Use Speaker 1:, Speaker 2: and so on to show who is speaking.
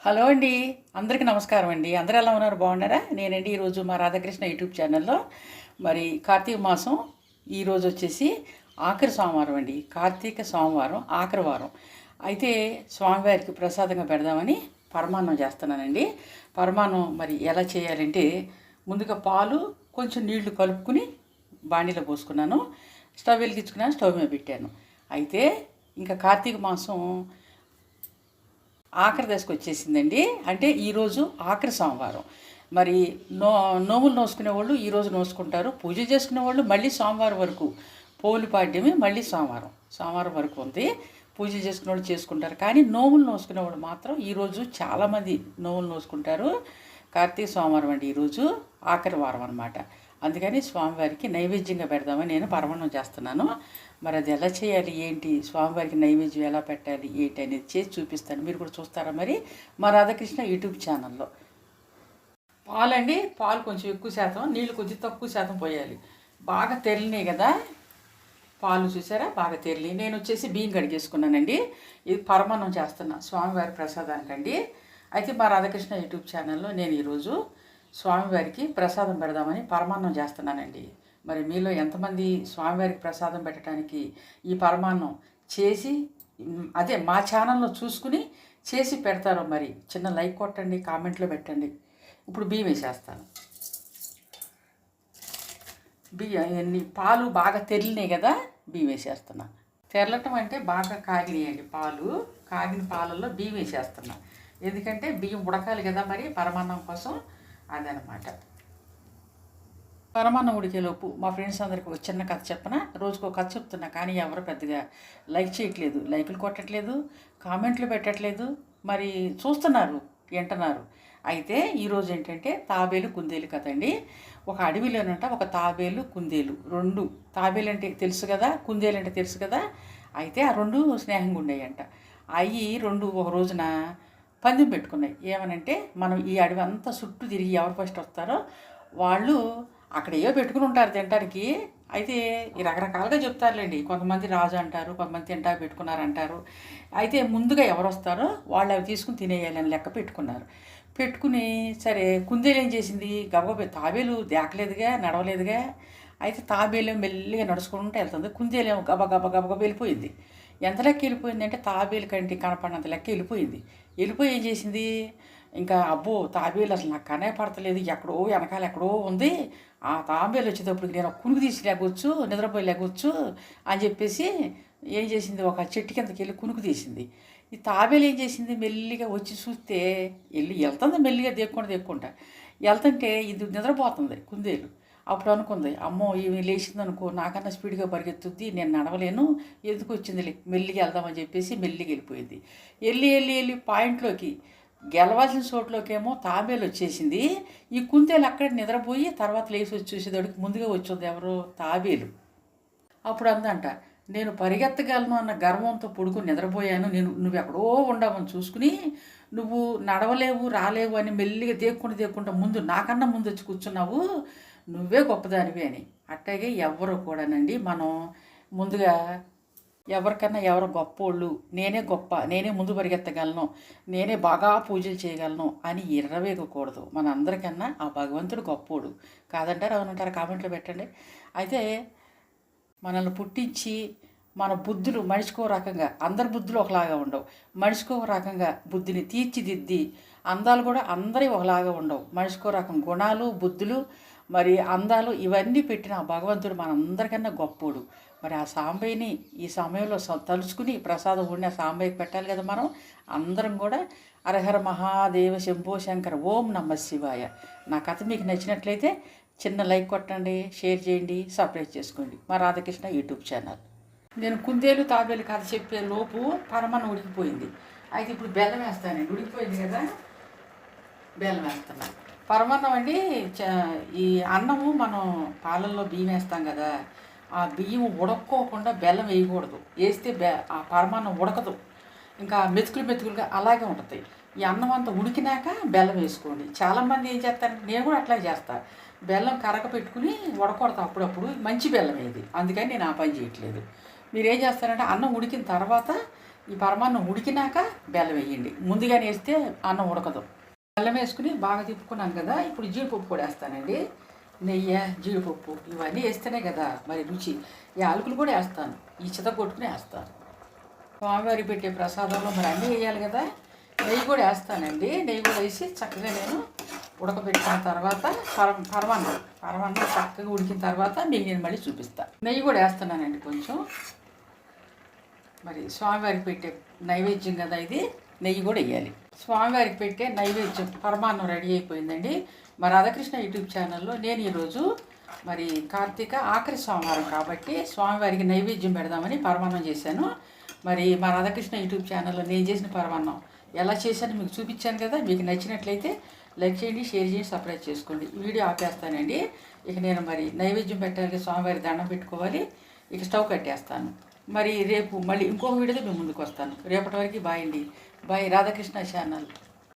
Speaker 1: Hello అండి. అందరికీ నమస్కారం అండి. అందరూ ఎలా ఉన్నారు? బాగున్నారా? నేనండి ఈరోజు మా రాధాకృష్ణ యూట్యూబ్ ఛానల్లో మరి కార్తీక మాసం ఈరోజు వచ్చేసి ఆఖరి సోమవారం అండి. కార్తీక సోమవారం ఆఖరి వారం. అయితే స్వామివారికి ప్రసాదంగా పెడదామని పరమాన్నం చేస్తున్నానండి. పరమాన్నం మరి ఎలా చేయాలంటే ముందుగా పాలు కొంచెం నీళ్లు కలుపుకుని బాణీలో పోసుకున్నాను. స్టవ్ వెలిగించుకున్నాను, స్టవ్ మీద పెట్టాను. అయితే ఇంకా కార్తీక మాసం ఆఖరి దశకు వచ్చేసిందండి. అంటే ఈరోజు ఆఖరి సోమవారం. మరి నోములు నోసుకునే వాళ్ళు ఈరోజు నోసుకుంటారు. పూజ చేసుకునే వాళ్ళు మళ్ళీ సోమవారం వరకు, పోలిపాడ్యమి మళ్ళీ సోమవారం వరకు ఉంది. పూజ చేసుకునే వాళ్ళు చేసుకుంటారు. కానీ నోములు నోసుకునే వాళ్ళు మాత్రం ఈరోజు చాలామంది నోములు నోసుకుంటారు. కార్తీక సోమవారం అండి ఈరోజు ఆఖరి వారం అనమాట. అందుకని స్వామివారికి నైవేద్యంగా పెడదామని నేను పరమాన్నం చేస్తున్నాను. మరి అది ఎలా చేయాలి, ఏంటి, స్వామివారికి నైవేద్యం ఎలా పెట్టాలి ఏంటి అనేది చేసి చూపిస్తాను. మీరు కూడా చూస్తారా మరి మా రాధాకృష్ణ యూట్యూబ్ ఛానల్లో. పాలండి, పాలు కొంచెం ఎక్కువ శాతం, నీళ్ళు కొంచెం తక్కువ శాతం పోయాలి. బాగా తెరిలినాయి కదా పాలు, చూసారా బాగా తెరిలి. నేను వచ్చేసి బియ్యం కడిగేసుకున్నానండి. ఇది పరమాన్నం చేస్తున్నా స్వామివారి ప్రసాదానికండి. అయితే మా రాధాకృష్ణ యూట్యూబ్ ఛానల్లో నేను ఈరోజు స్వామివారికి ప్రసాదం పెడదామని పరమాన్నం చేస్తున్నానండి. మరి మీలో ఎంతమంది స్వామివారికి ప్రసాదం పెట్టడానికి ఈ పరమాన్నం చేసి అదే మా ఛానల్లో చూసుకుని చేసి పెడతారో మరి చిన్న లైక్ కొట్టండి, కామెంట్లో పెట్టండి. ఇప్పుడు బియ్యం వేసేస్తాను. బియ్యం పాలు బాగా తెరిలినాయి కదా, బియ్యం వేసేస్తున్నా. తెరలటం అంటే బాగా కాగినాయండి పాలు. కాగిన పాలల్లో బియ్యం వేసేస్తున్నా. ఎందుకంటే బియ్యం ఉడకాలి కదా మరి పరమాన్నం కోసం, అదనమాట. పరమాన్నం ఉడికేలోపు మా ఫ్రెండ్స్ అందరికి ఒక చిన్న కథ చెప్పన. రోజుకు ఒక కథ చెప్తున్నా, కానీ ఎవరు పెద్దగా లైక్ చేయట్లేదు, లైకులు కొట్టట్లేదు, కామెంట్లు పెట్టట్లేదు. మరి చూస్తున్నారు, వింటున్నారు. అయితే ఈరోజు ఏంటంటే తాబేలు కుందేలు కదండి. ఒక అడవిలోనంట ఒక తాబేలు కుందేలు, రెండు తాబేలు అంటే తెలుసు కదా, కుందేలు అంటే తెలుసు కదా. అయితే ఆ రెండు స్నేహంగా ఉండేయంట. అవి రెండు ఒక రోజున పందెం పెట్టుకున్నాయి. ఏమనంటే మనం ఈ అడవి అంతా చుట్టూ తిరిగి ఎవరు ఫస్ట్ వస్తారో వాళ్ళు అక్కడ ఏవో పెట్టుకుని ఉంటారు తినడానికి. అయితే ఈ రకరకాలుగా చెప్తారులేండి. కొంతమంది రాజు అంటారు, కొంతమంది తింటా పెట్టుకున్నారంటారు. అయితే ముందుగా ఎవరు వస్తారో వాళ్ళు అవి తీసుకుని తినేయాలని లెక్క పెట్టుకుని సరే కుందేలు ఏం చేసింది, గబగబా తాబేలు దేకలేదుగా, నడవలేదుగా. అయితే తాబేలు మెల్లిగా నడుచుకుంటూ వెళ్తుంది, కుందేలేమో గబగబ వెళ్ళిపోయింది. ఎంత లెక్క వెళ్ళిపోయింది అంటే తాబేలు కంటి కనపడినంత లెక్క వెళ్ళిపోయి ఏం చేసింది, ఇంకా అబ్బో తాబేలు అసలు నాకు కనే పడతలేదు, ఎక్కడో వెనకాల ఎక్కడో ఉంది, ఆ తాబేలు వచ్చేటప్పటికి నేను కునుకు తీసి లేకొచ్చు, నిద్రపోయి లేకొచ్చు అని చెప్పేసి ఏం చేసింది, ఒక చెట్టు కిందకి వెళ్ళి కునుకు తీసింది. ఈ తాబేలు ఏం చేసింది, మెల్లిగా వచ్చి చూస్తే వెళ్తుంది మెల్లిగా దేక్కుంటా వెళ్తుంటే ఇది నిద్రపోతుంది కుందేలు. అప్పుడు అనుకుంది, అమ్మో ఈమె లేచింది అనుకో, నాకన్నా స్పీడ్గా పరిగెత్తుద్ది, నేను నడవలేను, ఎందుకు వచ్చింది మెల్లిగా వెళ్దామని చెప్పేసి మెల్లిగా వెళ్ళిపోయింది. వెళ్ళి పాయింట్లోకి గెలవాల్సిన చోట్లోకేమో తాబేలు వచ్చేసింది. ఈ కుందేలు అక్కడ నిద్రపోయి తర్వాత లేచి వచ్చి చూసేదాడికి ముందుగా వచ్చింది ఎవరు, తాబేలు. అప్పుడు అందంట, నేను పరిగెత్తగలను అన్న గర్వంతో పడుకుని నిద్రపోయాను, నువ్వు ఎక్కడో ఉండవని చూసుకుని నువ్వు నడవలేవు రాలేవు అని మెల్లిగా దేక్కుంటా ముందు నాకన్నా ముందు వచ్చి కూర్చున్నావు, నువ్వే గొప్పదానివి అని. అట్లాగే ఎవరు కూడానండి మనం ముందుగా ఎవరికన్నా ఎవరు గొప్పోళ్ళు, నేనే గొప్ప, నేనే ముందు పరిగెత్తగలను, నేనే బాగా పూజలు చేయగలను అని ఇర్రవేగకూడదు. మన అందరికన్నా ఆ భగవంతుడు గొప్పోడు. కాదంటారు అవునంటారు, కామెంట్లో పెట్టండి. అయితే మనల్ని పుట్టించి మన బుద్ధులు మనిషికో రకంగా, అందరి బుద్ధులు ఒకలాగా ఉండవు, మనిషికో రకంగా బుద్ధిని తీర్చిదిద్ది, అందాలు కూడా అందరి ఒకలాగా ఉండవు, మనిషికో రకం గుణాలు బుద్ధులు మరి అందాలు ఇవన్నీ పెట్టిన ఆ భగవంతుడు మనందరికన్నా గొప్పోడు. మరి ఆ సాంబయ్యని ఈ సమయంలో తలుచుకుని ప్రసాదం ఉండి ఆ సాంబయ్యకి పెట్టాలి కదా. మనం అందరం కూడా హరహర మహాదేవ శంభో శంకర ఓం నమ శివాయ. నా కథ మీకు నచ్చినట్లయితే చిన్న లైక్ కొట్టండి, షేర్ చేయండి, సబ్స్క్రైబ్ చేసుకోండి మా రాధాకృష్ణ యూట్యూబ్ ఛానల్. నేను కుందేలు తాబేలు కథ చెప్పే లోపు పరమాన్నం ఉడికిపోయింది. అయితే ఇప్పుడు బెల్లం వేస్తానండి, ఉడికిపోయింది కదా, బెల్లం వేస్తున్నాను. పరమాన్నం అండి, ఈ అన్నము మనం పాలల్లో బియ్యం వేస్తాం కదా, ఆ బియ్యం ఉడక్కోకుండా బెల్లం వేయకూడదు. వేస్తే ఆ పరమాన్నం ఉడకదు, ఇంకా మెతుకులుగా అలాగే ఉంటుంది. ఈ అన్నం అంతా ఉడికినాక బెల్లం వేసుకోండి. చాలామంది ఏం చేస్తారంటే, నేను కూడా అట్లాగే చేస్తాను, బెల్లం కరగ పెట్టుకుని ఉడకూడతాం అప్పుడప్పుడు, మంచి బెల్లం ఏది, అందుకని నేను ఆ పని చేయట్లేదు. మీరు ఏం చేస్తారంటే అన్నం ఉడికిన తర్వాత ఈ పరమాన్నం ఉడికినాక బెల్లం వేయండి. ముందుగానే వేస్తే అన్నం ఉడకదు. బెల్లం వేసుకుని బాగా తిప్పుకున్నాను కదా, ఇప్పుడు జీడిపప్పు కూడా వేస్తానండి. నెయ్యి, జీడిపప్పు ఇవన్నీ వేస్తేనే కదా మరి రుచి. యాలకులు కూడా వేస్తాను, ఈ కొట్టుకుని వేస్తాను. స్వామివారికి పెట్టే ప్రసాదంలో మరి అన్నీ వేయాలి కదా. నెయ్యి కూడా వేస్తానండి. నెయ్యి కూడా వేసి చక్కగా నేను ఉడకబెట్టిన తర్వాత పరమాన్నం చక్కగా ఉడికిన తర్వాత మీకు నేను మళ్ళీ చూపిస్తాను. నెయ్యి కూడా వేస్తున్నానండి కొంచెం. మరి స్వామివారికి పెట్టే నైవేద్యం కదా ఇది, నెయ్యి కూడా వేయాలి. స్వామివారికి పెట్టే నైవేద్యం పరమాన్నం రెడీ అయిపోయిందండి. మా రాధాకృష్ణ యూట్యూబ్ ఛానల్లో నేను ఈరోజు మరి కార్తీక ఆఖరి సోమవారం కాబట్టి స్వామివారికి నైవేద్యం పెడదామని పరమాన్నం చేశాను. మరి మా రాధాకృష్ణ యూట్యూబ్ ఛానల్లో నేను చేసిన పరమాన్నం ఎలా చేశానో మీకు చూపించాను కదా. మీకు నచ్చినట్లయితే లైక్ చేయండి, షేర్ చేయండి, సబ్స్క్రైబ్ చేసుకోండి. ఈ వీడియో ఆపేస్తానండి. ఇక నేను మరి నైవేద్యం పెట్టాలి, స్వామివారి దండం పెట్టుకోవాలి. ఇక స్టవ్ కట్టేస్తాను. మరి రేపు మళ్ళీ ఇంకొక వీడియోతో మేము ముందుకు వస్తాను. రేపటి వరకు బాయ్ అండి. బాయ్. రాధాకృష్ణ ఛానల్.